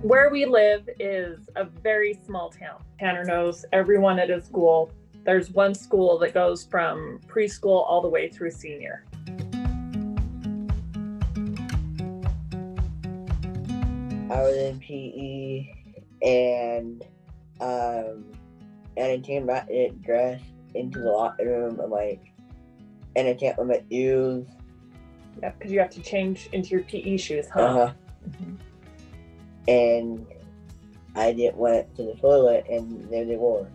Where we live is a very small town. Tanner knows everyone at his school. There's one school that goes from preschool all the way through senior. I was in PE and I came back and dressed into the locker room and I can't wear my shoes. Yeah, because you have to change into your PE shoes, huh? Uh-huh. Mm-hmm. And I didn't went to the toilet, and there they were.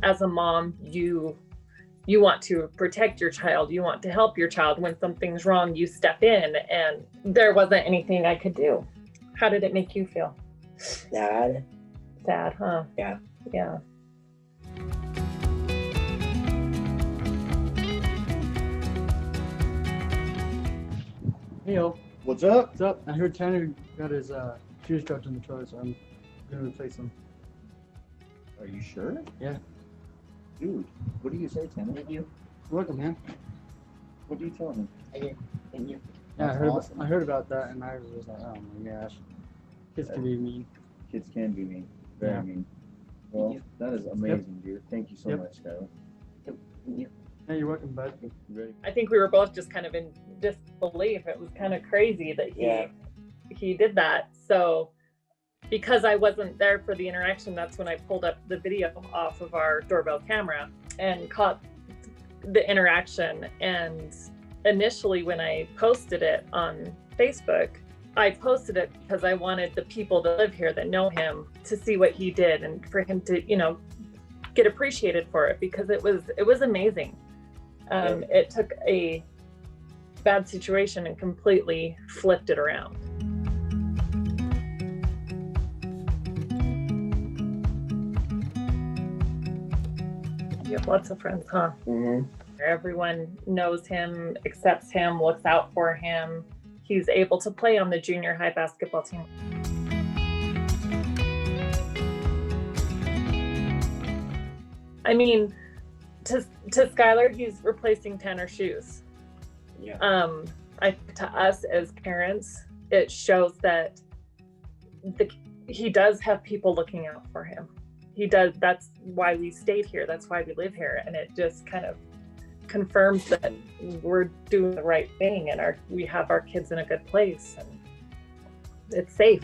As a mom, you want to protect your child. You want to help your child. When something's wrong, you step in, and there wasn't anything I could do. How did it make you feel? Sad. Sad, huh? Yeah. Yeah. Hey, yo. What's up? What's up? I heard Tanner got his shoes dropped in the toilet, so I'm gonna replace them. Are you sure? Yeah. Dude, what do you say, Tanner? You're welcome, man. What do you tell him? Thank you. Yeah, Awesome. I heard about that, and I was just like, oh my gosh, kids can be mean. Kids can be mean. Very mean. Well, that is amazing, dude. Thank you so much, Skylar. Yeah, you're welcome, bud. You ready? I think we were both just kind of in disbelief. It was kind of crazy that he did that. So because I wasn't there for the interaction, that's when I pulled up the video off of our doorbell camera and caught the interaction. And initially when I posted it on Facebook, I posted it because I wanted the people that live here that know him to see what he did and for him to, get appreciated for it, because it was amazing. It took a bad situation and completely flipped it around. You have lots of friends, huh? Mm-hmm. Everyone knows him, accepts him, looks out for him. He's able to play on the junior high basketball team. I mean, to Skylar, he's replacing Tanner's shoes. Yeah. To us as parents, it shows that he does have people looking out for him. He does. That's why we stayed here. That's why we live here. And it just kind of confirms that we're doing the right thing and we have our kids in a good place and it's safe.